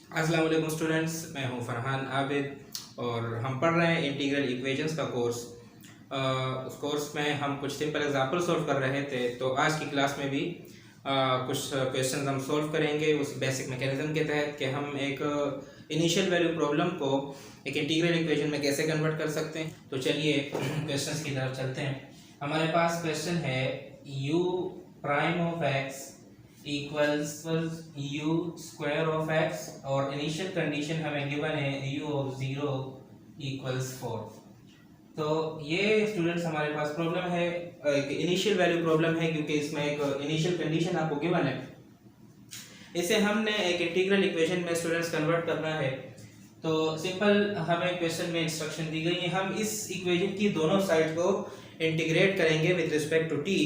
अस्सलाम वालेकुम स्टूडेंट्स, मैं हूं फरहान आबिद और हम पढ़ रहे हैं इंटीग्रल इक्वेशंस का कोर्स। उस कोर्स में हम कुछ सिंपल एग्जांपल सॉल्व कर रहे थे, तो आज की क्लास में भी कुछ क्वेश्चंस हम सॉल्व करेंगे उस बेसिक मैकेनिज्म के तहत कि हम एक इनिशियल वैल्यू प्रॉब्लम को एक इंटीग्रल इक्वेशन में कैसे कन्वर्ट कर सकते हैं। तो चलिए क्वेश्चंस की तरफ चलते हैं। हमारे पास क्वेश्चन है u prime of x equals u square of x और इनिशियल कंडीशन हमें गिवन है u ऑफ 0 इक्वल्स 4। तो ये स्टूडेंट्स हमारे पास प्रॉब्लम है, एक इनिशियल वैल्यू प्रॉब्लम है क्योंकि इसमें एक इनिशियल कंडीशन आपको गिवन है। इसे हमने एक इंटीग्रल इक्वेशन में स्टूडेंट्स कन्वर्ट करना है। तो सिंपल हमें क्वेश्चन में इंस्ट्रक्शन दी गई है, हम इस इक्वेशन की दोनों साइड को इंटीग्रेट करेंगे with respect to t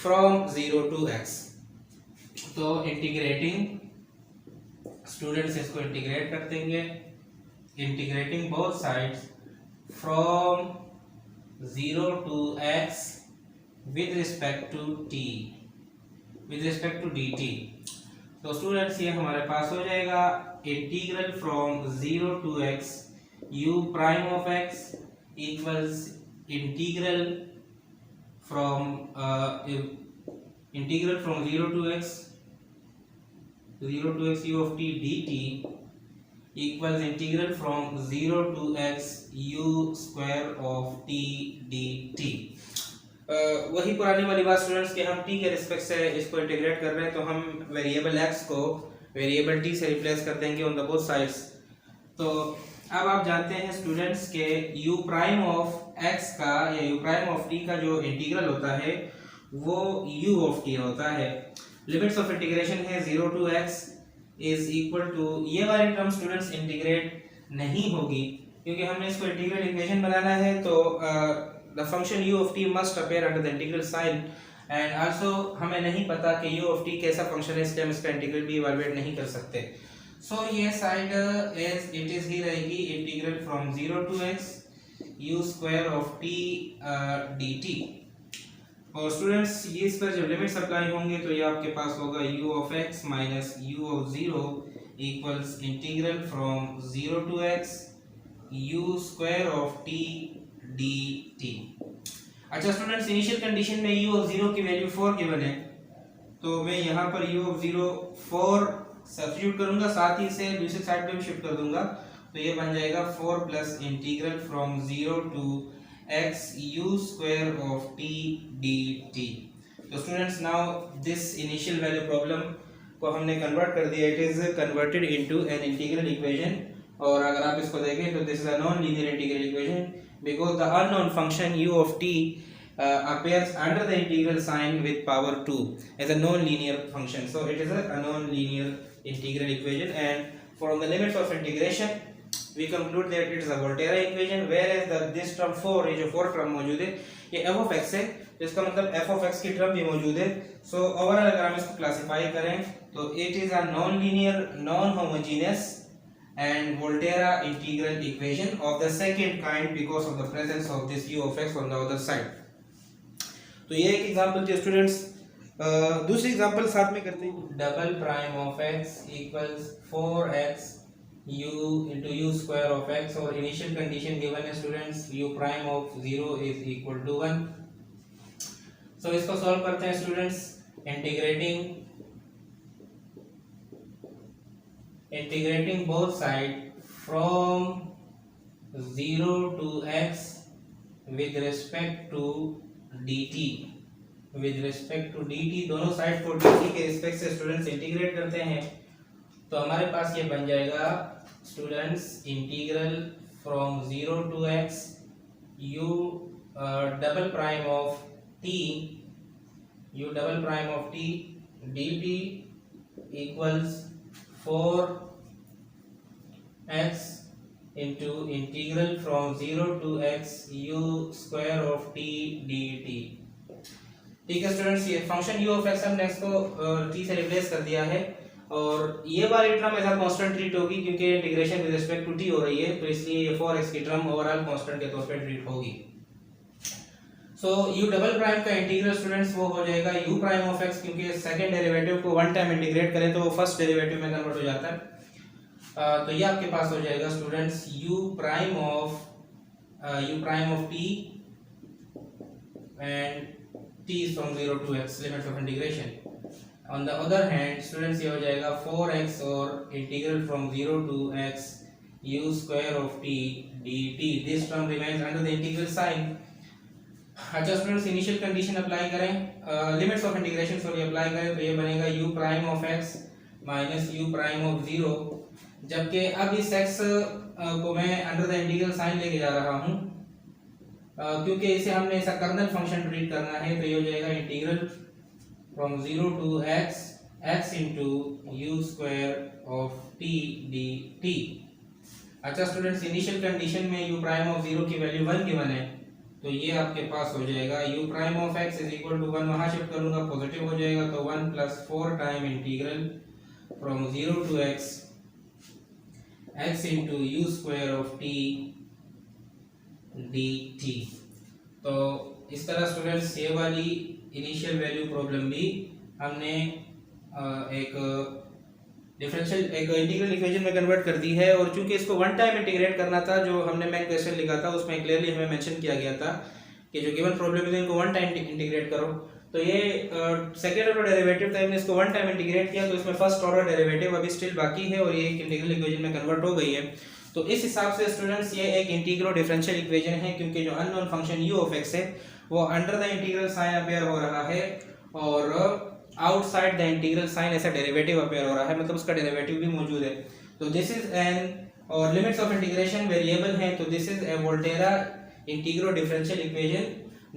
from 0 to x। तो इंटीग्रेटिंग स्टूडेंट्स इसको इंटीग्रेट कर देंगे, integrating both sides from 0 to x with respect to t with respect to dt। तो स्टूडेंट्स ये हमारे पास हो जाएगा integral from 0 to x u prime of x equals integral from 0 to x u of t dt equals integral from 0 to x u square of t dt। वही पुरानी वाली बात स्टूडेंट्स कि हम t के रिस्पेक्ट से इसको इंटीग्रेट कर रहे हैं, तो हम वेरिएबल x को वेरिएबल t से रिप्लेस कर देंगे ऑन द बोथ साइड्स। तो अब आप जानते हैं स्टूडेंट्स के u प्राइम ऑफ x का या u प्राइम ऑफ t का जो इंटीग्रल होता है वो u ऑफ t होता है। लिमिट्स ऑफ इंटीग्रेशन है 0 to x is equal to, ये वाली टर्म स्टूडेंट्स इंटीग्रेट नहीं होगी क्योंकि हमने इसको इंटीग्रल इक्वेशन बनाना है। तो the function u of t must appear under the integral sign and also हमें नहीं पता कि u ऑफ t कैसा फंक्शन है, इसलिए हम इसका इंटीग्रल भी इवैल्यूएट नहीं कर सकते। सो ये साइड एज इट इज ही रहेगी integral from 0 to x u square of t dt। और स्टूडेंट्स ये इस पर जब लिमिट्स अप्लाई होंगे तो ये आपके पास होगा u of x minus u of 0 equals integral from 0 to x u square of t dt। अच्छा स्टूडेंट्स, इनिशियल कंडीशन में u ऑफ 0 की वैल्यू 4 गिवन है, तो मैं यहाँ पर u ऑफ 0 4 सब्स्टिट्यूट करूंगा, साथ ही इसे दूसरी साइड पे भी शिफ्ट कर दूंगा, तो ये बन जाएगा 4 plus integral from 0 to x u square of t dt। तो students now this initial value problem को हमने कन्वर्ट कर दिया, it is converted into an integral equation. और अगर आप इसको देखें तो this is a non linear integral equation because the unknown function u of t appears under the integral sign with power 2 as a non-linear function, so it is a non-linear integral equation and from the limits of integration we conclude that it is a Volterra equation, whereas this term 4 ये जो 4 term मौजूद है ये f of x है, तो इसका मतलब f of x की टर्म भी मौजूद है। सो ओवरऑल अगर हम इसको क्लासिफाई करें तो it is a non linear non homogeneous and Volterra integral equation of the second kind because of the presence of this u of x on the other side। तो ये एक example थी students. दूसरी example साथ में करते हैं। Double prime of x equals 4x u into u square of x और इनिशियल कंडीशन गिवन है students u prime of 0 is equal to 1। So इसको सॉल्व करते हैं students, integrating both side from 0 to x with respect to dt with respect to dt, दोनों साइड को dt के respect से स्टूडेंट्स इंटीग्रेट करते हैं, तो हमारे पास ये बन जाएगा students integral from 0 to x u double prime of t dt equals 4x into integral from 0 to x u square of t dt। ठीक है स्टूडेंट्स, ये फंक्शन u of x हमने इसको t से रिप्लेस कर दिया है और ये वाली टर्म ऐसा कांस्टेंट ट्रीट होगी क्योंकि integration with respect to t हो रही है, तो इसलिए ये 4x की टर्म ओवरऑल कांस्टेंट के तौर पे ट्रीट होगी। सो u डबल प्राइम का इंटीग्रल स्टूडेंट्स वो हो जाएगा u प्राइम ऑफ x, क्योंकि सेकंड डेरिवेटिव को वन टाइम इंटीग्रेट करें तो वो फर्स्ट डेरिवेटिव में कन्वर्ट हो जाता है। तो ये आपके पास हो जाएगा students u prime of t and t is from 0 to x, limits of integration. On the other hand students ये हो जाएगा 4x और integral from 0 to x u square of t dt. This term remains under the integral sign. अच्छा students initial condition apply करें, limits of integration sorry apply करें, तो ये बनेगा u prime of x minus u prime of 0, जबकि अब इस x को मैं अंडर द इंटीग्रल साइन लेके जा रहा हूँ क्योंकि इसे हमने ऐसा कर्नल फंक्शन ट्रीट करना है, तो ये हो जाएगा integral from 0 to x into u square of t dt. अच्छा स्टूडेंट्स इनिशियल कंडीशन में u प्राइम ऑफ 0 की वैल्यू 1 गिवन है, तो ये आपके पास हो जाएगा u prime of x is equal to 1, वहां शिफ्ट करूंगा पॉजिटिव हो जाएगा, तो 1 plus 4 time integral from 0 to x into u square of t dt. तो इस तरह स्टूडेंट्स ये वाली इनिशियल वैल्यू प्रॉब्लम भी हमने एक इंटीग्रल इक्वेशन में कन्वर्ट कर दी है, और चूंकि इसको वन टाइम इंटीग्रेट करना था, जो हमने मेन क्वेश्चन लिखा था उसमें क्लियरली हमें मेंशन किया गया था कि जो गिवन प्रॉब्लम है इनको वन टाइम इंटीग्रेट करो, तो ये सेकंड ऑर्डर डेरिवेटिव था, हमने इसको वन टाइम इंटीग्रेट किया, तो इसमें फर्स्ट ऑर्डर डेरिवेटिव अभी स्टिल बाकी है और ये एक इंटीग्रल इक्वेशन में कन्वर्ट हो गई है। तो इस हिसाब से स्टूडेंट्स ये एक इंटीग्रो डिफरेंशियल इक्वेशन है, क्योंकि जो unknown function u of x है वो under the integral sign appear हो रहा है और आउटसाइड द इंटीग्रल साइन ऐसा डेरिवेटिव अपेयर हो रहा है, मतलब उसका डेरिवेटिव भी मौजूद है। तो दिस इज एन और लिमिट्स ऑफ इंटीग्रेशन वेरिएबल है, तो this is a Volterra integro differential equation,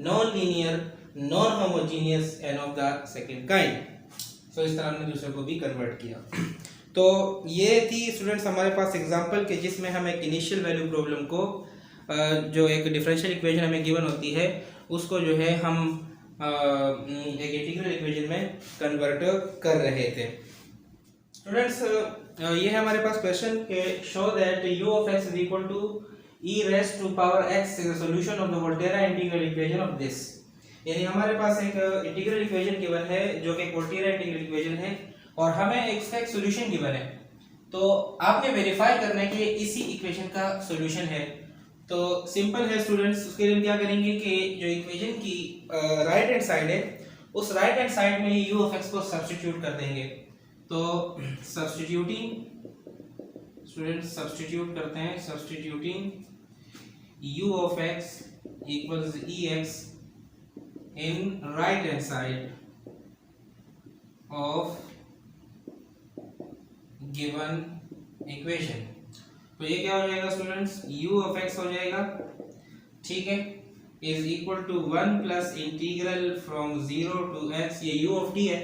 non linear non homogeneous and of the second kind. So इस तरह हमने दूसरे को भी कन्वर्ट किया। तो ये थी स्टूडेंट्स हमारे पास एग्जांपल के जिसमें हम एक इनिशियल वैल्यू प्रॉब्लम को जो एक डिफरेंशियल इक्वेशन हमें गिवन होती है उसको जो है हम एक इंटीग्रल इक्वेशन में कन्वर्ट कर रहे थे। स्टूडेंट्स ये है हमारे पास क्वेश्चन के show that u of x is equal to e raise to power x is the solution of the Volterra integral equation of this. यानी हमारे पास एक इंटीग्रल इक्वेशन गिवन है जो कि वोल्टेरा इंटीग्रल इक्वेशन है और हमें इसका एक सॉल्यूशन गिवन है, तो आपने वेरीफाई करना है कि इसी इक्वेशन का सॉल्यूशन है। तो सिंपल है स्टूडेंट्स, उसके लिए क्या करेंगे कि जो इक्वेशन की राइट हैंड साइड है उस राइट हैंड साइड में u ऑफ x को सब्स्टिट्यूट कर देंगे। तो सब्स्टिट्यूट करते हैं, substituting u of x equals ex in right hand side of given equation. तो ये क्या हो जाएगा स्टूडेंट्स, u ऑफ x हो जाएगा, ठीक है, is equal to 1 plus integral from 0 to x, ये u ऑफ t है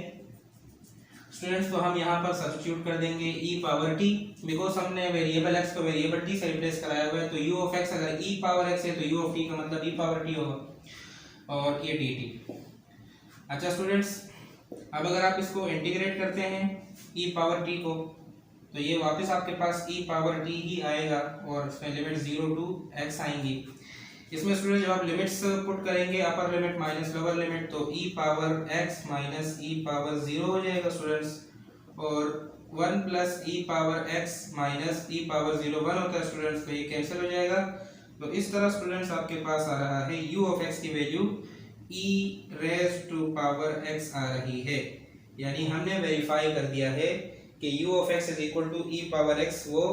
स्टूडेंट्स, तो हम यहाँ पर सब्स्टिट्यूट कर देंगे e पावर t, बिकॉज हमने वेरिएबल x को वेरिएबल t से रिप्लेस कराया हुआ है, तो u ऑफ x अगर e पावर x है तो u ऑफ t का मतलब e पावर t होगा और ये dt। अच्छा स्टूडेंट्स, अब अगर आप इसको इंटीग्रेट करते हैं e पावर t को, तो ये वापस आपके पास e पावर t ही आएगा और इसमें लिमिट 0 टू x आएंगी। इसमें स्टूडेंट जब आप लिमिट्स पुट करेंगे, upper limit minus lower limit, तो e power x minus e power 0 हो जाएगा स्टूडेंट्स, और 1 plus e power x minus e power 0 1 होता है स्टूडेंट्स, तो ये कैंसिल हो जाएगा। तो इस तरह स्टूडेंट्स आपके पास आ रहा है u ऑफ x की value e raise to power x आ रही है, यानी हमने वेरीफाई कर दिया है कि u of x is equal to e power x वो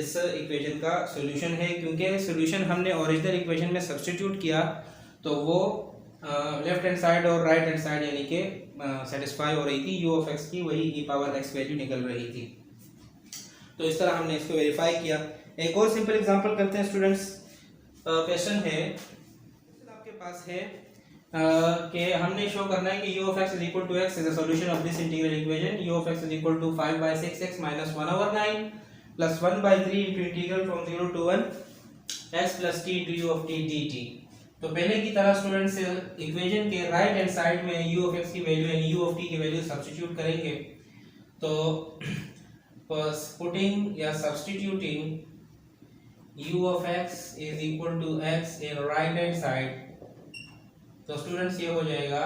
इस इक्वेशन का सॉल्यूशन है, क्योंकि सॉल्यूशन हमने ओरिजिनल इक्वेशन में सब्स्टिट्यूट किया तो वो लेफ्ट हैंड साइड और राइट हैंड साइड यानी कि सेटिस्फाई हो रही थी, u ऑफ x की वही e पावर x वैल्यू निकल रही थी। तो इस तरह हमने इसको वेरीफाई किया। एक और सिंपल एग्जांपल करते हैं स्टूडेंट्स। क्वेश्चन है आपके पास है कि हमने शो करना है कि u of x is equal to x is the solution of this integral equation. u of x is equal to 5 by 6x minus 1 over 9 plus 1 by 3 into integral from 0 to 1 x plus t into u of t dt। तो पहले की तरह students equation के right hand side में u of x की value यानी u of t की value substitute करेंगे। तो पुटिंग या substituting u of x is equal to x in right hand side, तो स्टूडेंट्स ये हो जाएगा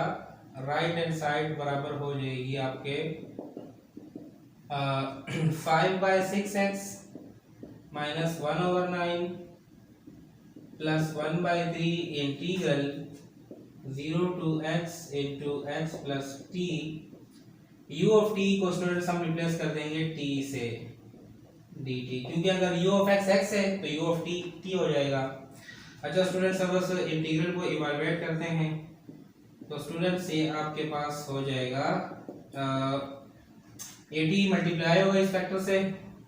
राइट हैंड साइड बराबर हो जाएगी आपके 5 by 6x minus 1/9 plus 1/3 integral 0 to x into x plus t u of t को स्टूडेंट्स हम रिप्लेस कर देंगे t से dt, क्योंकि अगर u ऑफ x x है तो u ऑफ t t हो जाएगा। अच्छा स्टूडेंट्स, अब बस इंटीग्रल को इवैल्यूएट करते हैं। तो स्टूडेंट्स ये आपके पास हो जाएगा 80 मल्टीप्लाई होगा इस फैक्टर से,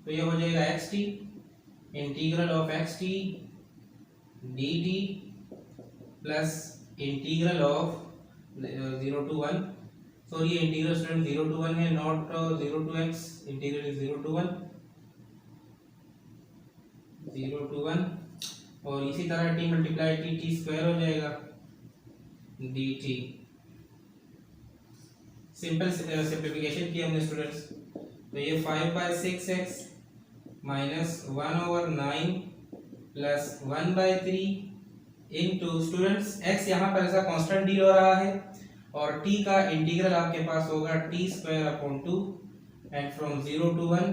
तो ये हो जाएगा xt integral of xt dt plus integral of 0 to 1, sorry ये इंटीग्रल स्टूडेंट 0 to 1 है, not 0 to x, integral is 0 to 1 और इसी तरह t मल्टीप्लाई t स्क्वायर हो जाएगा dt। सिंपल सिंप्लीफिकेशन किया हमने स्टूडेंट्स, तो ये 5/6x minus 1/9 plus 1/3 into students x यहाँ पर ऐसा कांस्टेंट डी हो रहा है और t का इंटीग्रल आपके पास होगा t²/2 एंड फ्रॉम 0 to 1।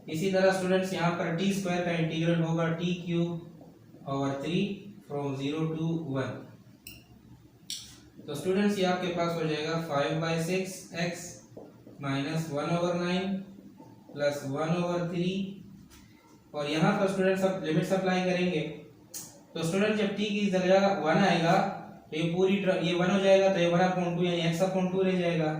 इसी तरह स्टूडेंट्स यहाँ पर t² का इंटीग्रल होगा t³/3 फ्रॉम 0 to 1। तो स्टूडेंट्स ये आपके पास हो जाएगा 5/6x माइनस 1/9 प्लस 1/3 और यहाँ पर स्टूडेंट्स अब लिमिट्स अप्लाई करेंगे। तो स्टूडेंट जब t की जगह 1 आएगा तो ये पूरी ये 1 हो जाएगा, तो ये 1/2 यानी x/2 रह जाएगा।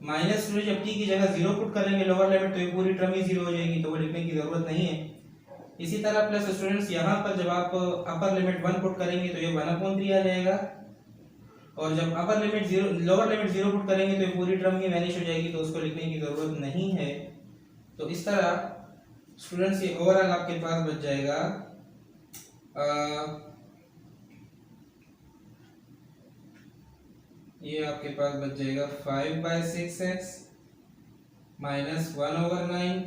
माइनस स्टूडेंट जब t की जगह 0 पुट करेंगे लोअर लिमिट, तो ये पूरी टर्म ही 0 हो जाएगी, तो वो लिखने की जरूरत नहीं है। इसी तरह प्लस स्टूडेंट्स यहाँ पर जब आप अपर लिमिट 1 पुट करेंगे तो ये 1/3 आ जाएगा और जब upper limit 0 lower limit 0 put करेंगे तो ये पूरी टर्म ही वैनिश हो जाएगी, तो उसको लिखने की जरूरत नहीं है। तो इस तरह स्टूडेंट्स ये ओवरऑल आपके पास बच जाएगा ये आपके पास बच जाएगा 5/6x माइनस 1/9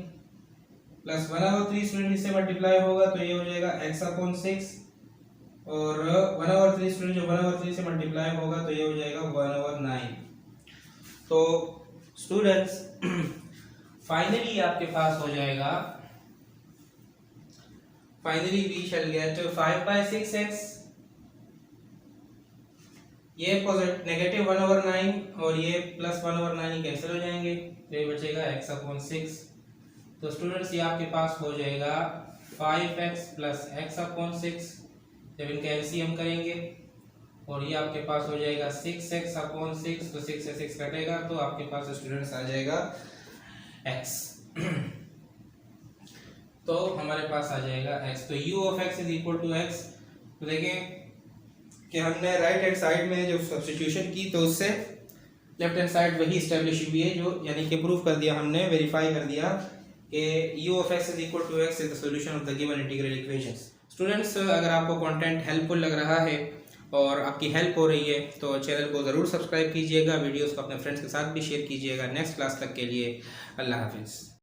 प्लस 1/3 स्टूडेंट इससे मल्टीप्लाई होगा तो ये हो जाएगा x/6 और 1/3 स्टूडेंट जो 1/3 से मल्टीप्लाई होगा तो ये हो जाएगा 1/9। तो स्टूडेंट्स फाइनली आपके पास हो जाएगा, finally we shall gate 5/6x, ये नेगेटिव 1/9 और ये प्लस 1/9 कैंसिल हो जाएंगे, तो ये बचेगा x/6। तो स्टूडेंट्स ये आपके पास हो जाएगा 5x प्लस x/6 जब इनका एलसीएम करेंगे और ये आपके पास हो जाएगा 6x/6, तो 6 से 6 कटेगा तो आपके पास स्टूडेंट्स आ जाएगा x। तो हमारे पास आ जाएगा x, तो u of x is equal to x। तो देखें कि हमने राइट हैंड साइड में जो सब्स्टिट्यूशन की तो उससे लेफ्ट हैंड साइड वही स्टैब्लिश हुई है, जो यानी कि प्रूफ कर दिया हमने, वेरीफाई कर दिया कि u of x is equal to x is the solution of the given integral equations. Students अगर आपको कंटेंट हेल्पफुल लग रहा है और आपकी हेल्प हो रही है तो चैनल को ज़रूर सब्सक्राइब कीजिएगा, वीडियोस को अपने फ्रेंड्स के साथ भी शेयर कीजिएगा। नेक्स्ट क्लास तक के लिए अल्लाह हाफिज़।